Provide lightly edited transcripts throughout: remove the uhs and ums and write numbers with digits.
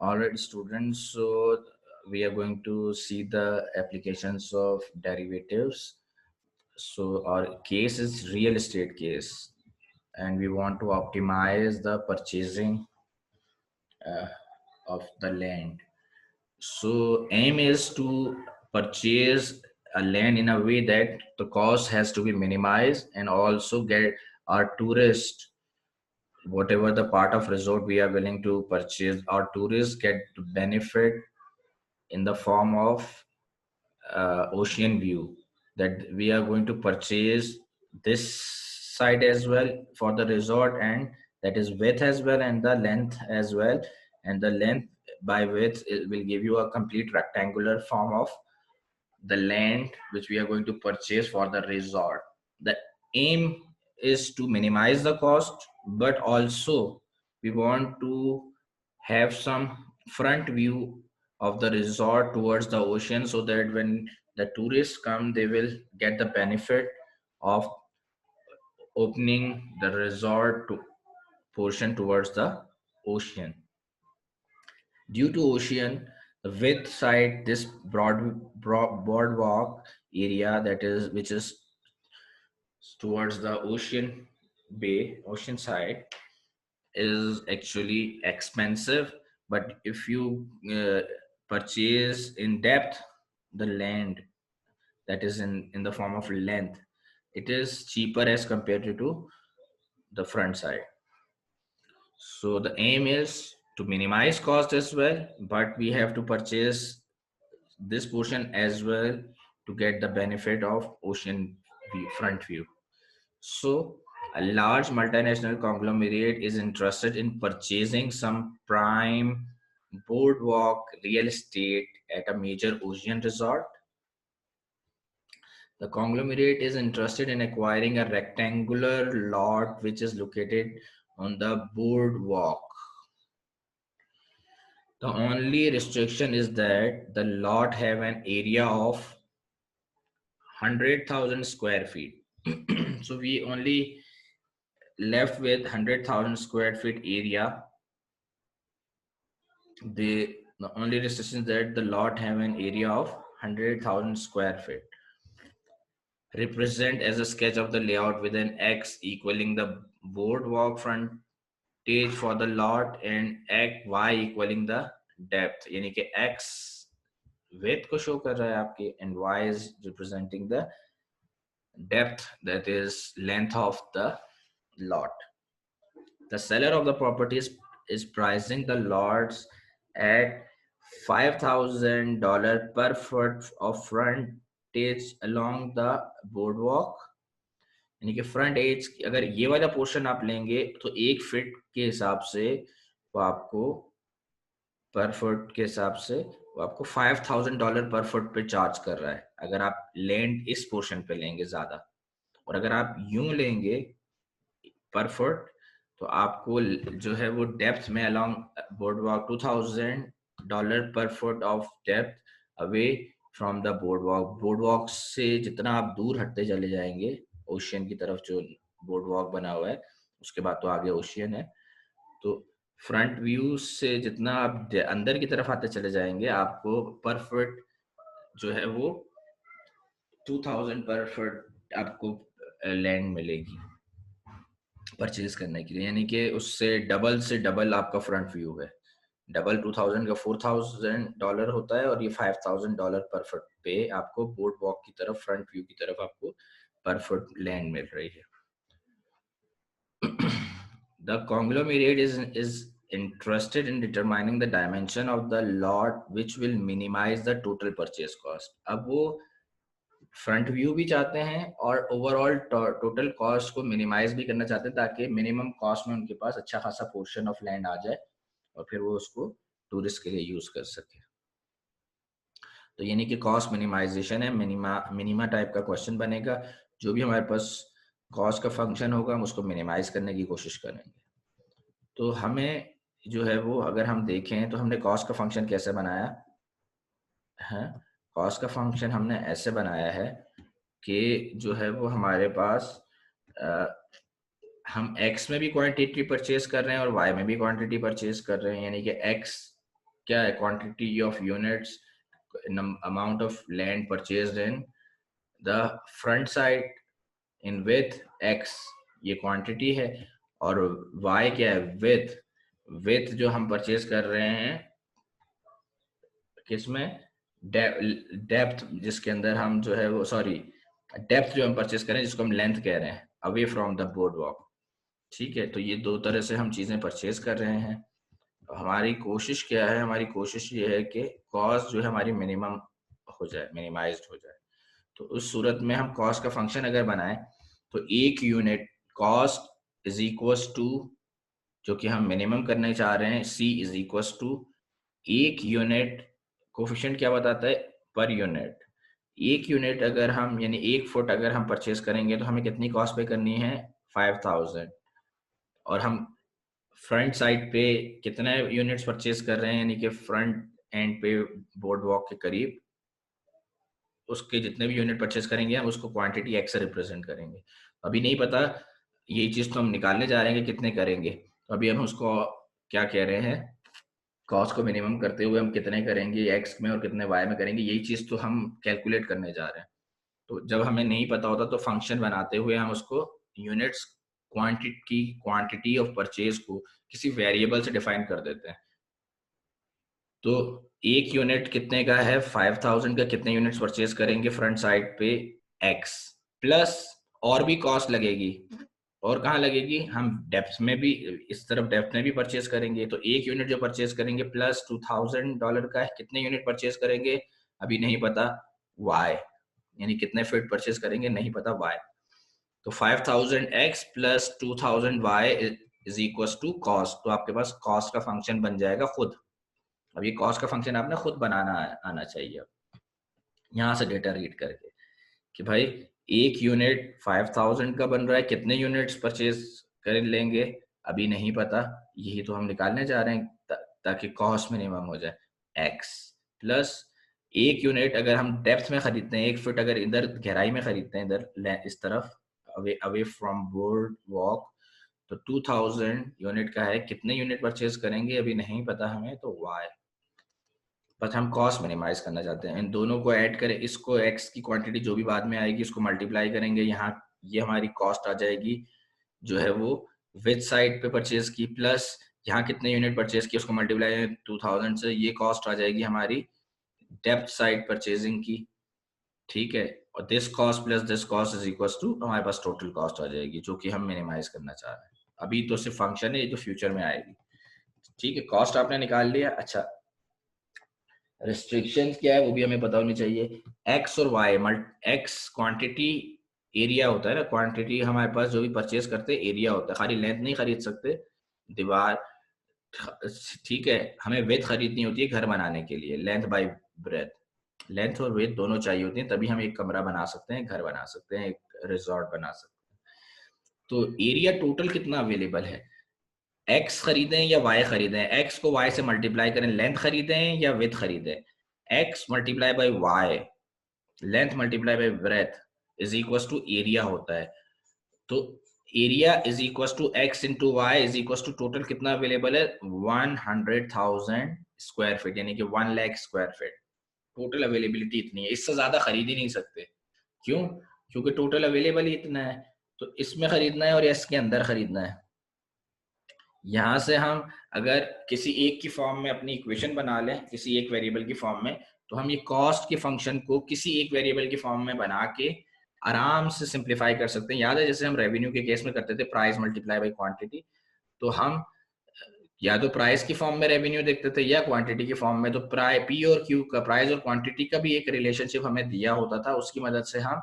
Alright, students, so we are going to see the applications of derivatives. So our case is real estate case, and we want to optimize the purchasing uh, of the land. So aim is to purchase a land in a way that the cost has to be minimized and also get our tourist whatever the part of resort we are willing to purchase, our tourists get to benefit in the form of ocean view, that we are going to purchase this side as well for the resort, and that is width as well and the length as well, and the length by width it will give you a complete rectangular form of the land which we are going to purchase for the resort. The aim is to minimize the cost, but also we want to have some front view of the resort towards the ocean, so that when the tourists come they will get the benefit of opening the resort to portion towards the ocean. Due to ocean, the width side, this boardwalk area, that is which is towards the ocean bay, ocean side, is actually expensive. But if you purchase in depth the land, that is in the form of length, it is cheaper as compared to the front side. So the aim is to minimize cost as well, but we have to purchase this portion as well to get the benefit of ocean view, front view. So a large multinational conglomerate is interested in purchasing some prime boardwalk real estate at a major ocean resort. The conglomerate is interested in acquiring a rectangular lot which is located on the boardwalk. The only restriction is that the lot have an area of 100,000 square feet. So we only left with 100,000 square feet area. The only restriction is that the lot have an area of 100,000 square feet. Represent as a sketch of the layout with an X equaling the boardwalk frontage for the lot and Y equaling the depth. यानी कि X width को show कर रहा है आपके and Y is representing the depth, that is length of the lot. The seller of the property is pricing the lots at $5,000 per foot of frontage along the boardwalk. यानी कि front as अगर ये वाला portion आप लेंगे तो 1 feet के हिसाब से वो आपको पर फुट के हिसाब से वो आपको $5,000 पर फुट पे चार्ज कर रहा है, अगर आप लैंड इस पोर्शन पे लेंगे ज्यादा। और अगर आप यूं लेंगे पर फुट तो आपको जो है वो डेप्थ में अलोंग बोर्डवॉक $2,000 पर foot of depth away from the boardwalk. Boardwalk से जितना आप दूर हटते चले जाएंगे ओशियन की तरफ, जो बोर्डवॉक बना हुआ है उसके बाद तो आगे ओशियन है, तो फ्रंट व्यू से जितना आप अंदर की तरफ आते चले जाएंगे आपको पर फुट जो है वो 2,000 पर फुट आपको लैंड मिलेगी परचेज करने के लिए। यानी कि उससे डबल आपका फ्रंट व्यू है। डबल 2,000 का $4,000 होता है और ये $5,000 पर फुट पे आपको बोर्ड वॉक की तरफ फ्रंट व्यू की तरफ आपको पर फुट लैंड मिल रही है। The conglomerate is interested in determining the dimension of the lot which will minimize the total purchase cost. अब वो फ्रंट व्यू भी चाहते हैं और ओवरऑल टोटल कॉस्ट को मिनिमाइज भी करना चाहते हैं, ताकि मिनिमम कॉस्ट में उनके पास अच्छा खासा पोर्शन ऑफ लैंड आ जाए और फिर वो उसको टूरिस्ट के लिए यूज कर सके। तो यानी कि कॉस्ट मिनिमाइजेशन है, मिनिमा टाइप का क्वेश्चन बनेगा। जो भी हमारे पास कॉस्ट का फंक्शन होगा हम उसको मिनिमाइज करने की कोशिश करेंगे। तो हमें जो है वो अगर हम देखें तो हमने कॉस्ट का फंक्शन कैसे बनाया है। कॉस्ट का फंक्शन हमने ऐसे बनाया है कि जो है वो हमारे पास हम x में भी क्वांटिटी परचेज कर रहे हैं और y में भी क्वांटिटी परचेज कर रहे हैं, यानी कि x क्या है, quantity of units, amount of land purchased in the front side in with x, ये क्वांटिटी है, और y क्या है, विथ जो हम परचेज कर रहे हैं किसमें, डेप्थ जिसके अंदर हम जो है वो, सॉरी, डेप्थ जो हम परचेज कर रहे हैं जिसको हम लेंथ कह रहे हैं, away from the board walk. ठीक है, तो ये दो तरह से हम चीजें परचेज कर रहे हैं। हमारी कोशिश क्या है, हमारी कोशिश ये है कि कॉस्ट जो है हमारी मिनिमम हो जाए, मिनिमाइज्ड हो जाए। तो उस सूरत में हम कॉस्ट का फंक्शन अगर बनाएं तो एक unit cost is equal to, जो कि हम मिनिमम करने चाह रहे हैं, c इज इक्वल टू एक यूनिट, कोफिशिएंट क्या बताता है, पर यूनिट। एक यूनिट अगर हम, यानी एक फुट अगर हम परचेज करेंगे तो हमें कितनी कॉस्ट पे करनी है, 5000, और हम फ्रंट साइड पे कितने यूनिट्स परचेज कर रहे हैं, यानी कि फ्रंट एंड पे बोर्ड वॉक के करीब उसके जितने भी यूनिट परचेज करेंगे हम उसको क्वांटिटी एक्स से रिप्रेजेंट करेंगे। अभी नहीं पता, ये चीज तो हम निकालने जा रहे हैं कि कितने करेंगे, तो अभी हम उसको क्या कह रहे हैं, कॉस्ट को मिनिमम करते हुए हम कितने करेंगे एक्स में और कितने वाई में करेंगे, यही चीज तो हम कैलकुलेट करने जा रहे हैं। तो जब हमें नहीं पता होता तो फंक्शन बनाते हुए हम उसको यूनिट्स क्वांटिटी ऑफ परचेज को किसी वेरिएबल से डिफाइन कर देते हैं। तो एक यूनिट कितने का है, 5000 का, कितने यूनिट्स परचेज करेंगे फ्रंट साइड पे, x प्लस और भी कॉस्ट लगेगी, और कहाँ लगेगी, हम डेप्थ में भी, इस तरफ डेप्थ में भी परचेज करेंगे, तो एक यूनिट जो परचेज करेंगे प्लस $2000 का है, कितने यूनिट परचेज करेंगे अभी नहीं पता, y, यानी कितने फीट परचेज करेंगे नहीं पता, y। तो 5000x plus 2000y is equal to cost, तो आपके पास कॉस्ट का फंक्शन बन जाएगा खुद। अब ये कॉस्ट का फंक्शन आपने खुद बनाना आना चाहिए, यहाँ से डेटा रीड करके कि भाई एक यूनिट 5000 का बन रहा है, कितने यूनिट्स परचेज कर लेंगे अभी नहीं पता, यही तो हम निकालने जा रहे हैं ताकि कॉस्ट मिनिमम हो जाए, x प्लस एक यूनिट अगर हम डेप्थ में खरीदते हैं, एक फुट अगर इधर गहराई में खरीदते हैं, इधर इस तरफ away away from board walk, तो 2000 यूनिट का है, कितने यूनिट परचेज करेंगे अभी नहीं पता हमें, तो y, बस हम कॉस्ट मिनिमाइज करना चाहते हैं। इन दोनों को ऐड करें, इसको x की क्वांटिटी जो भी बाद में आएगी इसको मल्टीप्लाई करेंगे, यहाँ ये हमारी कॉस्ट आ जाएगी जो है वो विथ साइड पे परचेज की, प्लस यहाँ कितने यूनिट परचेज की उसको मल्टीप्लाई 2000 से, ये कॉस्ट आ जाएगी हमारी डेप्थ साइड परचेजिंग की। ठीक है, और this cost plus this cost is equal to, हमारे पास टोटल कॉस्ट आ जाएगी जो कि हम मिनिमाइज करना चाह रहे हैं। अभी तो सिर्फ फंक्शन है, ये जो फ्यूचर में आएगी। ठीक है, कॉस्ट आपने निकाल लिया। अच्छा, रिस्ट्रिक्शन क्या है वो भी हमें पता होनी चाहिए। एक्स और वाई, एक्स क्वांटिटी एरिया होता है ना, क्वांटिटी हमारे पास जो भी परचेज करते हैं एरिया होता है, खाली लेंथ नहीं खरीद सकते दीवार। ठीक है, हमें वेथ खरीदनी होती है घर बनाने के लिए, लेंथ बाय ब्रेथ, लेंथ और वेथ दोनों चाहिए होती हैं, तभी हम एक कमरा बना सकते हैं, घर बना सकते हैं, एक रिजॉर्ट बना सकते हैं। तो एरिया टोटल कितना अवेलेबल है, एक्स खरीदें या वाई खरीदें, एक्स को वाई से मल्टीप्लाई करें, लेंथ खरीदें या विथ खरीदें, X multiply by Y, length multiply by breadth is equal to area होता है। तो area is equal to X into Y is equal to total कितना अवेलेबल है, 100,000 स्क्वायर फीट, यानी कि 1 lakh square feet total availability इतनी है, इससे ज्यादा खरीद ही नहीं सकते। क्यों, क्योंकि टोटल अवेलेबल ही इतना है, तो इसमें खरीदना है और इसके अंदर खरीदना है। यहाँ से हम अगर किसी एक की फॉर्म में अपनी इक्वेशन बना लें, किसी एक वेरिएबल की फॉर्म में, तो हम ये कॉस्ट के फंक्शन को किसी एक वेरिएबल की फॉर्म में बना के आराम से सिंप्लीफाई कर सकते हैं। याद है जैसे हम रेवेन्यू के केस में करते थे, प्राइस मल्टीप्लाई बाई क्वांटिटी, तो हम या तो प्राइस की फॉर्म में रेवेन्यू देखते थे या क्वांटिटी की फॉर्म में, तो पी और क्यू का, प्राइस और क्वांटिटी का भी एक रिलेशनशिप हमें दिया होता था, उसकी मदद से हम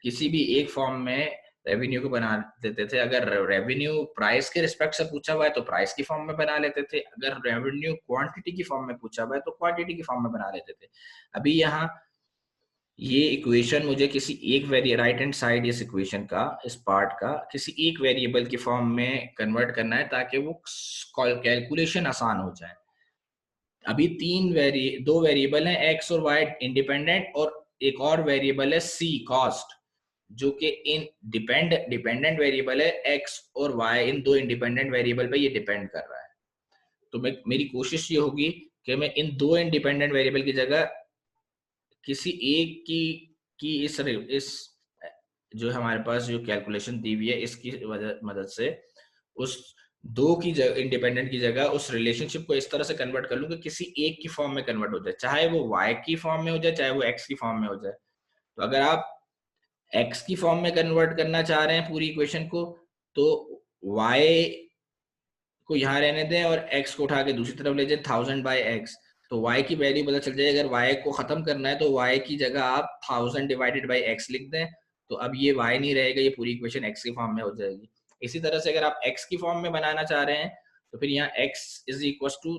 किसी भी एक फॉर्म में रेवेन्यू को बना देते थे। अगर रेवेन्यू प्राइस के रिस्पेक्ट से पूछा हुआ है तो प्राइस की फॉर्म में बना लेते थे, अगर रेवेन्यू क्वांटिटी की फॉर्म में पूछा हुआ है तो क्वांटिटी की फॉर्म में बना लेते थे। अभी यहाँ ये इक्वेशन मुझे किसी एक राइट हैंड साइड इस इक्वेशन का, इस पार्ट का किसी एक वेरिएबल की फॉर्म में कन्वर्ट करना है ताकि वो कैलकुलेशन आसान हो जाए। अभी दो वेरिएबल हैं एक्स और वाई इंडिपेंडेंट, और एक और वेरिएबल है सी कॉस्ट, जो कि इन डिपेंडेंट वेरिएबल है एक्स और वाई, इन दो इंडिपेंडेंट वेरिएबल पे ये डिपेंड कर रहा है। तो मेरी कोशिश ये होगी कि मैं इन दो इंडिपेंडेंट वेरिएबल की जगह किसी एक की इस जो हमारे पास जो कैलकुलेशन दी हुई है इसकी मदद से उस दो की इंडिपेंडेंट की जगह उस रिलेशनशिप को इस तरह से कन्वर्ट कर लूं कि किसी एक की फॉर्म में कन्वर्ट हो जाए, चाहे वो y की फॉर्म में हो जाए चाहे वो x की फॉर्म में हो जाए। तो अगर आप x की फॉर्म में कन्वर्ट करना चाह रहे हैं पूरी इक्वेशन को, तो y को यहाँ रहने दें और x को उठा के दूसरी तरफ ले जाए 1000/x, तो y की वैल्यू पता चल जाए। अगर y को खत्म करना है तो y की जगह आप 1000/x लिख दें, तो अब ये y नहीं रहेगा, ये पूरी इक्वेशन x की फॉर्म में हो जाएगी। इसी तरह से अगर आप x की फॉर्म में बनाना चाह रहे हैं तो फिर यहाँ x is equal to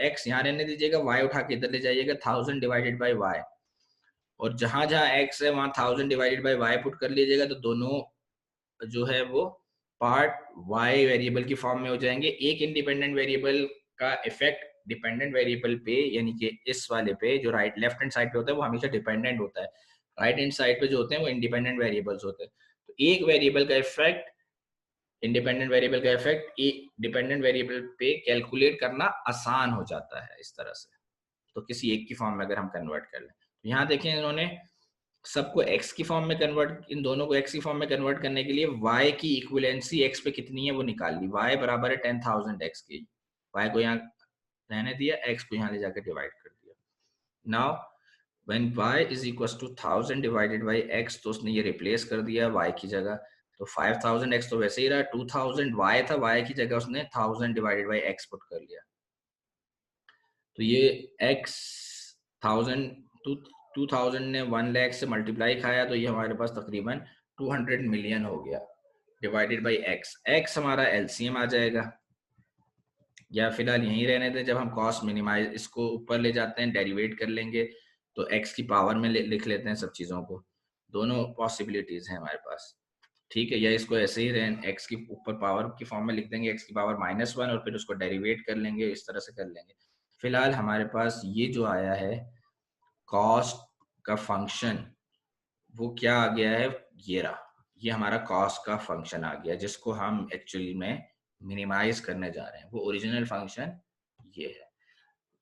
x यहाँ रहने दीजिएगा, y उठा के इधर ले जाइएगा 1000/y, और जहां जहां x है वहां 1000/y पुट कर लीजिएगा, तो दोनों जो है वो पार्ट y वेरिएबल की फॉर्म में हो जाएंगे। एक इंडिपेंडेंट वेरिएबल का इफेक्ट डिपेंडेंट वेरिएबल पे, यानी कि इस वाले पे जो राइट लेफ्ट हैंड साइड पे होता है वो हमेशा डिपेंडेंट होता है, राइट हैंड साइड पे जो होते हैं वो इंडिपेंडेंट वेरिएबल्स होते हैं। तो एक वेरिएबल का इफेक्ट, इंडिपेंडेंट वेरिएबल का इफेक्ट एक डिपेंडेंट वेरिएबल पे कैलकुलेट करना आसान हो जाता है इस तरह से। तो किसी एक की फॉर्म में अगर हम कन्वर्ट कर लें, तो यहाँ देखें इन्होंने सबको x की फॉर्म में कन्वर्ट, इन दोनों को x की फॉर्म में कन्वर्ट करने के लिए y की इक्विवेलेंसी x पे कितनी है वो निकाल ली। y बराबर है 10,000x की, y को यहाँ रहने दिया, x को यहाँ ले जाकर डिवाइड कर दिया। Now when y is equal to 1000/x, तो उसने ये रिप्लेस कर दिया y की जगह, तो 5000x तो वैसे ही रहा, 2000 y था, y की जगह उसने 1000/x पुट कर लिया। तो ये x 2000 ने 1 लाख से मल्टीप्लाई खाया, तो ये हमारे पास तकरीबन 200 मिलियन हो गया डिवाइडेड बाई x हमारा एलसीएम आ जाएगा, या फिलहाल यहीं रहने दें। जब हम कॉस्ट मिनिमाइज इसको ऊपर ले जाते हैं डेरिवेट कर लेंगे तो x की पावर में लिख लेते हैं सब चीज़ों को, दोनों पॉसिबिलिटीज हैं हमारे पास, ठीक है। या इसको ऐसे ही रहें x की ऊपर पावर की फॉर्म में लिख देंगे x की पावर -1 और फिर उसको डेरिवेट कर लेंगे, इस तरह से कर लेंगे। फिलहाल हमारे पास ये जो आया है कॉस्ट का फंक्शन, वो क्या आ गया है, ये रहा, ये हमारा कॉस्ट का फंक्शन आ गया जिसको हम एक्चुअली में मिनिमाइज करने जा रहे हैं। वो ओरिजिनल फंक्शन ये है।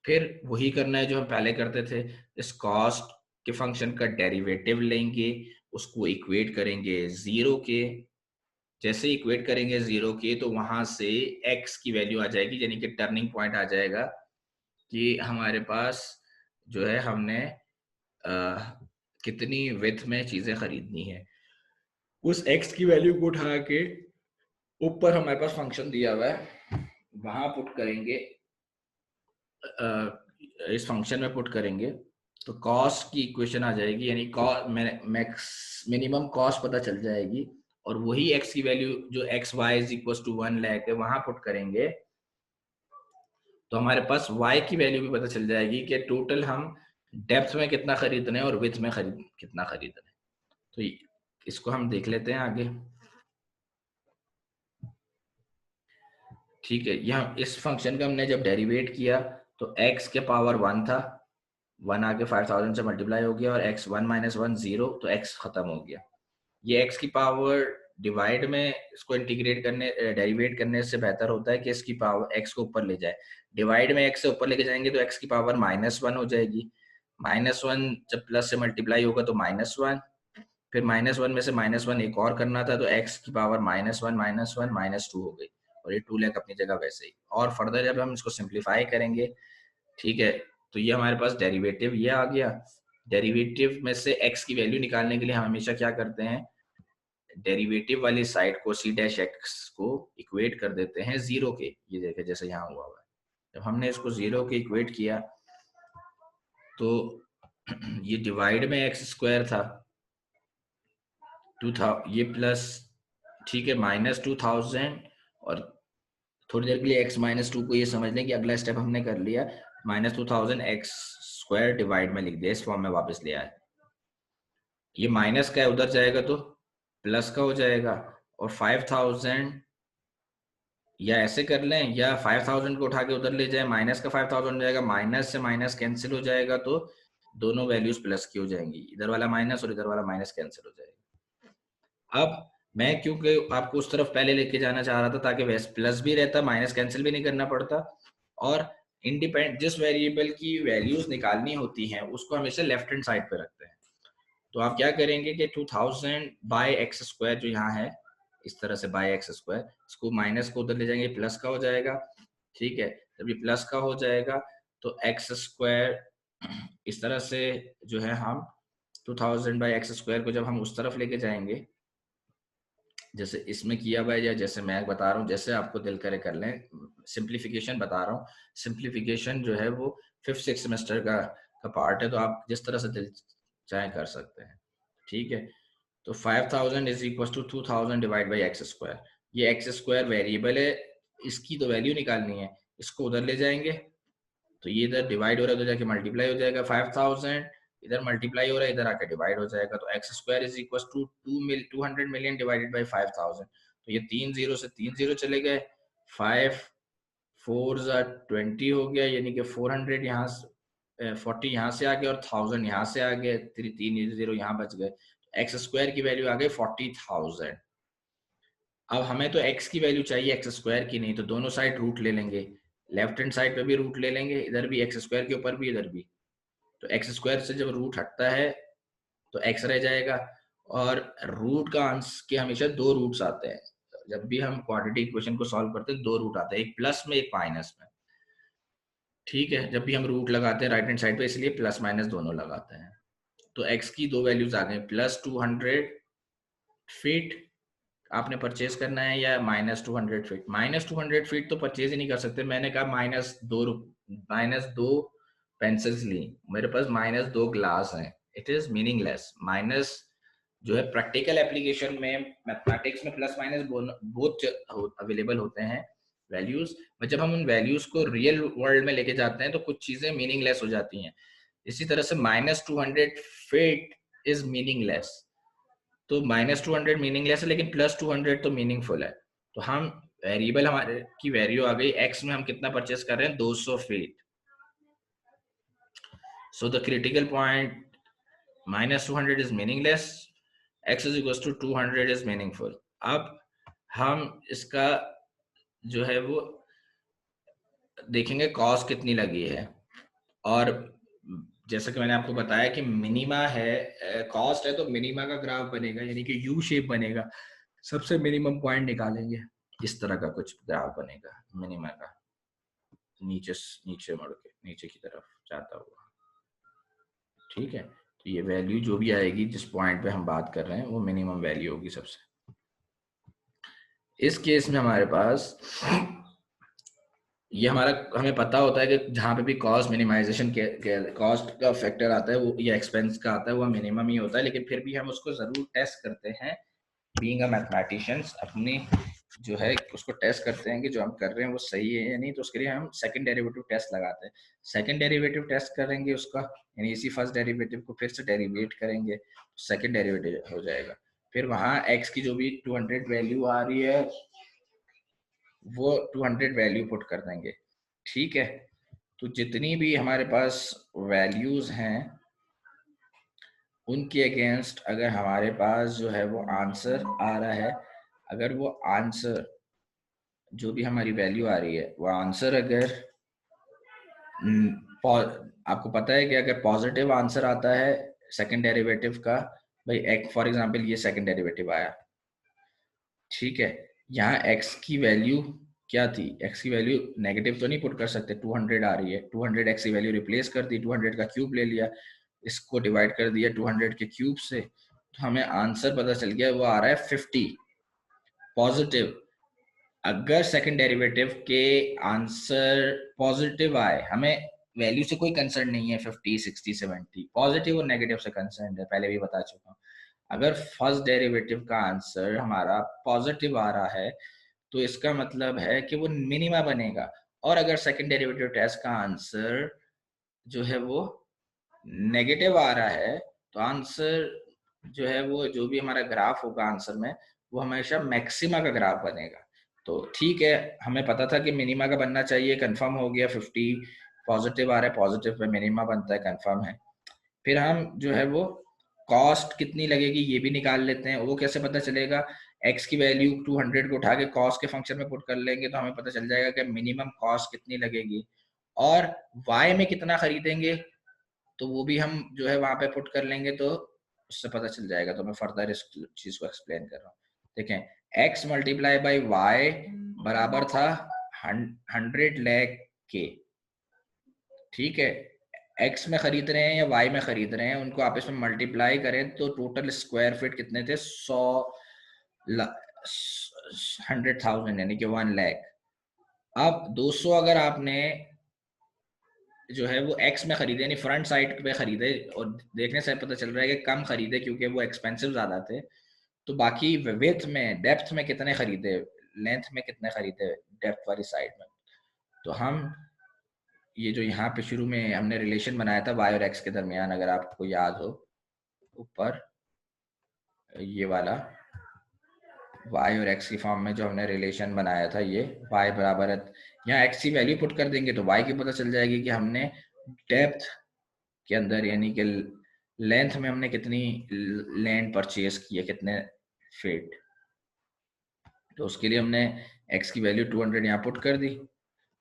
फिर वही करना है जो हम पहले करते थे, इस कॉस्ट के फंक्शन का डेरिवेटिव लेंगे, उसको इक्वेट करेंगे जीरो के, जैसे इक्वेट करेंगे जीरो के तो वहां से x की वैल्यू आ जाएगी, यानी कि टर्निंग पॉइंट आ जाएगा कि हमारे पास जो है हमने कितनी विथ में चीजें खरीदनी है, उस x की वैल्यू को उठा के ऊपर हमारे पास फंक्शन दिया हुआ है वहां पुट करेंगे, इस फंक्शन में पुट करेंगे तो कॉस्ट की इक्वेशन आ जाएगी, यानी मैक्स मिनिमम कॉस्ट पता चल जाएगी, और वही x की वैल्यू जो xy is equal to 1 lakh है वहां पुट करेंगे, तो हमारे पास y की वैल्यू भी पता चल जाएगी कि टोटल हम डेप्थ में कितना खरीद रहे हैं और विथ में कितना खरीद रहे हैं। तो इसको हम देख लेते हैं आगे, ठीक है। यहाँ इस फंक्शन का हमने जब डेरिवेट किया तो x के पावर 1 था, 1 आके 5000 से मल्टीप्लाई हो गया, और x 1 - 1 0, तो x खत्म हो गया। ये x की पावर डिवाइड में इसको इंटीग्रेट करने डेरिवेट करने से बेहतर होता है कि इसकी पावर x को ऊपर ले जाए, डिवाइड में x से ऊपर लेके जाएंगे तो x की पावर -1 हो जाएगी, -1 जब प्लस से मल्टीप्लाई होगा तो -1, फिर -1 में से -1 एक और करना था तो x की पावर -1 -1 -2 हो गई, और ये 2 लाख अपनी जगह वैसे ही। और फर्दर जब हम इसको सिंप्लीफाई करेंगे, ठीक है, तो ये हमारे पास डेरिवेटिव ये आ गया। डेरिवेटिव में से x की वैल्यू निकालने के लिए हम हमेशा क्या करते हैं, डेरिवेटिव वाली साइड को c-x को इक्वेट कर देते हैं जीरो के, ये देखे जैसे यहाँ हुआ हुआ है। जब हमने इसको जीरो के इक्वेट किया तो ये डिवाइड में x² था, 2000 ये प्लस, ठीक है, -2000, और थोड़ी देर के लिए x -2 को ये समझ लें कि अगला स्टेप हमने कर लिया, -2000 x² डिवाइड में लिख दिया, इस फॉर्म में वापस ले आए। ये माइनस का उधर जाएगा तो प्लस का हो जाएगा, और 5000 या ऐसे कर लें, या 5000 को उठा के उधर ले जाए, माइनस का 5000 हो जाएगा, माइनस से माइनस कैंसिल हो जाएगा तो दोनों वैल्यूज प्लस की हो जाएंगी, इधर वाला माइनस और इधर वाला माइनस कैंसिल हो जाएगा। अब मैं क्योंकि आपको उस तरफ पहले लेके जाना चाह रहा था ताकि वैसे प्लस भी रहता, माइनस कैंसिल भी नहीं करना पड़ता, और इंडिपेंडेंट जिस वेरिएबल की वैल्यूज निकालनी होती हैं उसको हमेशा लेफ्ट हैंड साइड पे रखते हैं। तो आप क्या करेंगे कि 2000 बाय एक्स स्क्वायर जो यहाँ है इस तरह से बाय एक्स स्क्वायर, इसको माइनस को उधर ले जाएंगे, प्लस का हो जाएगा। ठीक है, जब ये प्लस का हो जाएगा तो एक्स स्क्वायर इस तरह से जो है हम 2000 बाई एक्स स्क्वायर को जब हम उस तरफ लेके जाएंगे जैसे इसमें किया हुआ है या जैसे मैं बता रहा हूँ, जैसे आपको दिल करे कर लें, सिंप्लीफिकेशन बता रहा हूँ। सिंप्लीफिकेशन जो है वो 5th-6th सेमेस्टर का पार्ट है, तो आप जिस तरह से दिल चाहे कर सकते हैं। ठीक है, तो 5000 is equal to 2000 divide by X square. ये एक्स स्क्वायर वेरिएबल है, इसकी तो वैल्यू निकालनी है, इसको उधर ले जाएंगे तो ये इधर डिवाइड हो रहा है उधर जाके मल्टीप्लाई हो जाएगा। 5000 इधर मल्टीप्लाई हो रहा है इधर आके डिवाइड हो जाएगा, तो X square is equal to 200 million divided by 5000। तो ये 3 जीरो से 3 जीरो चले गए, 5 4 20 हो गया, यानी कि 400 यहाँ 40 यहाँ से आ गए और 1000 यहाँ से आ गए, 3 जीरो यहाँ बच गए। एक्स स्क्वायर की वैल्यू आ गई 40,000। अब हमें तो x की वैल्यू चाहिए एक्स स्क्वायर की नहीं, तो दोनों साइड रूट ले लेंगे, लेफ्ट हैंड साइड पे भी रूट ले लेंगे, इधर भी एक्स स्क्वायर के ऊपर भी इधर भी। तो एक्स स्क्वायर से जब रूट हटता है तो x रह जाएगा, और रूट का अंश के हमेशा दो रूट्स आते हैं। जब भी हम क्वाड्रेटिक इक्वेशन को सॉल्व करते हैं दो रूट आते हैं, एक प्लस में एक माइनस में। ठीक है, जब भी हम रूट लगाते हैं राइट हैंड साइड पे इसलिए प्लस माइनस दोनों लगाते हैं। तो x की दो वैल्यूज आ गई, प्लस 200 फीट आपने परचेज करना है या -200 फीट। -200 फीट तो परचेज ही नहीं कर सकते, मैंने कहा -2 पेंसिल्स ली, मेरे पास -2 ग्लास हैं, इट इज मीनिंगलेस। माइनस जो है प्रैक्टिकल एप्लीकेशन में मैथमेटिक्स में प्लस माइनस बोथ अवेलेबल होते हैं वैल्यूज, पर जब हम उन वैल्यूज को रियल वर्ल्ड में लेके जाते हैं तो कुछ चीजें मीनिंगलेस हो जाती हैं। इसी तरह से -200 फीट इज मीनिंगलेस, तो -200 मीनिंगलेस है लेकिन +200 तो मीनिंगफुल है। तो हम वेरिएबल हमारे की वैल्यू आ गई, एक्स में हम कितना परचेस कर रहे हैं 200 feet. So the critical point -200 is meaningless, x is equal to 200 is meaningful. अब हम इसका जो है वो देखेंगे कॉस्ट कितनी लगी है, और जैसा कि मैंने आपको बताया कि मिनिमा है, कॉस्ट है तो मिनिमा का ग्राफ बनेगा, यानी कि यू शेप बनेगा, सबसे मिनिमम पॉइंट निकालेंगे, इस तरह का कुछ ग्राफ बनेगा मिनिमा का, नीचे नीचे मुड़ के नीचे की तरफ जाता हुआ। ठीक है, तो ये वैल्यू जो भी आएगी जिस पॉइंट पे हम बात कर रहे हैं वो मिनिमम वैल्यू होगी सबसे। इस केस में हमारे पास ये हमें पता होता है कि जहाँ पे भी कॉस्ट मिनिमाइजेशन के कॉस्ट का फैक्टर आता है वो या एक्सपेंस का आता है वो मिनिमम ही होता है, लेकिन फिर भी हम उसको जरूर टेस्ट करते हैं। बीइंग अ मैथमेटिशियंस अपनी जो है उसको टेस्ट करते हैं कि जो हम कर रहे हैं वो सही है या नहीं, तो उसके लिए हम सेकंड डेरिवेटिव टेस्ट लगाते हैं। सेकंड डेरिवेटिव टेस्ट करेंगे उसका, यानी इसी फर्स्ट डेरिवेटिव को फिर से डेरिवेट करेंगे, सेकंड डेरिवेटिव हो जाएगा। फिर वहाँ x की जो भी 200 वैल्यू आ रही है वो 200 वैल्यू पुट कर देंगे। ठीक है, तो जितनी भी हमारे पास वैल्यूज हैं उनके अगेंस्ट अगर हमारे पास जो है वो आंसर आ रहा है, अगर वो आंसर जो भी हमारी वैल्यू आ रही है वो आंसर अगर आपको पता है कि अगर पॉजिटिव आंसर आता है सेकंड डेरिवेटिव का, भाई एक फॉर एग्जांपल ये सेकंड डेरिवेटिव आया, ठीक है, यहाँ x की वैल्यू क्या थी, x की वैल्यू नेगेटिव तो नहीं पुट कर सकते, 200 आ रही है, 200 x की वैल्यू रिप्लेस कर दी, 200 का क्यूब ले लिया, इसको डिवाइड कर दिया 200 के क्यूब से, तो हमें आंसर पता चल गया वो आ रहा है 50 पॉजिटिव। अगर सेकंड डेरिवेटिव के आंसर पॉजिटिव आए, हमें वैल्यू से कोई कंसर्न नहीं है, 50 60 70 पॉजिटिव और नेगेटिव से कंसर्न है, पहले भी बता चुका हूँ। अगर फर्स्ट डेरिवेटिव का आंसर हमारा पॉजिटिव आ रहा है तो इसका मतलब है कि वो मिनिमा बनेगा, और अगर सेकंड डेरिवेटिव टेस्ट का आंसर जो है वो नेगेटिव आ रहा है तो आंसर जो है वो जो भी हमारा ग्राफ होगा आंसर में वो हमेशा मैक्सिमा का ग्राफ बनेगा। तो ठीक है, हमें पता था कि मिनिमा का बनना चाहिए, कंफर्म हो गया, 50 पॉजिटिव आ रहा है, पॉजिटिव पे मिनिमा बनता है, कंफर्म है। फिर हम जो है वो कॉस्ट कितनी लगेगी ये भी निकाल लेते हैं। वो कैसे पता चलेगा, x की वैल्यू 200 को उठा के कॉस्ट के फंक्शन में पुट कर लेंगे तो हमें पता चल जाएगा कि मिनिमम कॉस्ट कितनी लगेगी, और y में कितना खरीदेंगे तो वो भी हम जो है वहां पे पुट कर लेंगे, तो उससे पता चल जाएगा। तो मैं फर्दर इस चीज को एक्सप्लेन कर रहा हूँ। देखें, x मल्टीप्लाई बाई वाई बराबर था 100 लाख के। ठीक है, x में खरीद रहे हैं या y में खरीद रहे हैं, उनको आपस में मल्टीप्लाई करें तो टोटल स्क्वायर फीट कितने थे, 100,000 यानी कि 1 लाख। अब 200 अगर आपने जो है वो x में खरीदे यानी फ्रंट साइड पे खरीदे, और देखने से पता चल रहा है कि कम खरीदे क्योंकि वो एक्सपेंसिव ज्यादा थे, तो बाकी विड्थ में डेप्थ में कितने खरीदे, लेंथ में कितने खरीदे डेप्थ वाली साइड में। तो हम ये जो यहाँ पे शुरू में हमने रिलेशन बनाया था y और x के दरमियान, अगर आपको याद हो ऊपर ये वाला y और x की फॉर्म में जो हमने रिलेशन बनाया था, ये y बराबर है, यहाँ x की वैल्यू पुट कर देंगे तो y की पता चल जाएगी कि हमने डेप्थ के अंदर यानी कि लेंथ में हमने कितनी लैंड परचेज की है, कितने फीट। तो उसके लिए हमने x की वैल्यू 200 यहाँ पुट कर दी,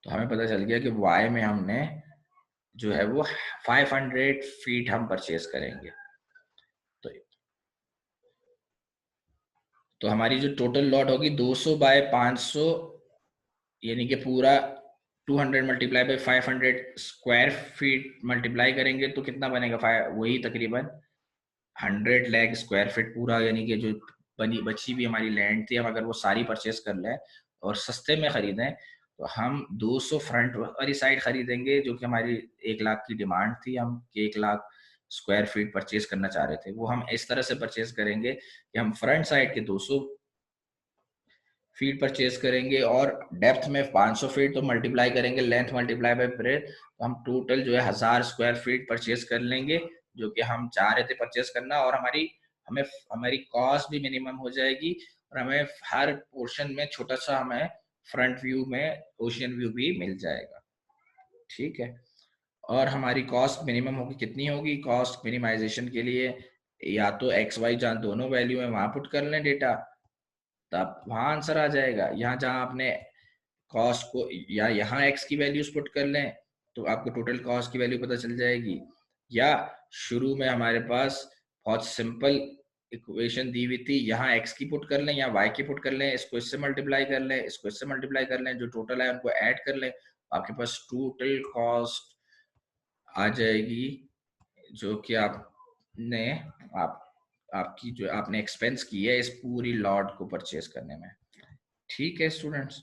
तो हमें पता चल गया कि y में हमने जो है वो 500 फीट हम परचेज करेंगे। तो हमारी जो टोटल लॉट होगी 200 बाय 500 यानी कि पूरा 200 multiply by 500 square feet multiply करेंगे तो कितना बनेगा, वही तकरीबन 100 लाख स्क्वायर फीट पूरा, यानी कि जो बनी बची भी हमारी लैंड थी, हम अगर वो सारी परचेज कर लें और सस्ते में खरीदें तो हम 200 फ्रंट वाली साइड खरीदेंगे जो कि हमारी 1 लाख की डिमांड थी, हम 1 लाख स्क्वायर फीट परचेज करना चाह रहे थे। वो हम इस तरह से परचेज करेंगे कि हम फ्रंट साइड के 200 फीट परचेज करेंगे और डेप्थ में 500 फीट, तो मल्टीप्लाई करेंगे लेंथ मल्टीप्लाई बाय ब्रेथ, तो हम टोटल जो है 1000 स्क्वायर फीट परचेज कर लेंगे जो कि हम चाह रहे थे परचेज करना, और हमें हमारी कॉस्ट भी मिनिमम हो जाएगी और हमें हर पोर्शन में छोटा सा हमें फ्रंट व्यू में ओशियन व्यू भी मिल जाएगा। ठीक है, और हमारी कॉस्ट मिनिमम होगी, कितनी होगी कॉस्ट मिनिमाइजेशन के लिए, या तो एक्स वाई जहाँ दोनों वैल्यू है वहां पुट कर लें डेटा, तब वहां आंसर आ जाएगा। यहाँ जहां आपने कॉस्ट को या यहाँ एक्स की वैल्यूज पुट कर लें तो आपको टोटल कॉस्ट की वैल्यू पता चल जाएगी, या शुरू में हमारे पास बहुत सिंपल इक्वेशन दी हुई थी, यहाँ एक्स की पुट कर लें या वाई की पुट कर लें, इसको इससे मल्टीप्लाई कर लें, इसको इससे मल्टीप्लाई कर लें, जो टोटल है उनको ऐड कर लें, आपके पास टोटल कॉस्ट आ जाएगी जो कि आपने आप आपकी जो आपने एक्सपेंस की है इस पूरी लॉट को परचेज करने में। ठीक है स्टूडेंट्स।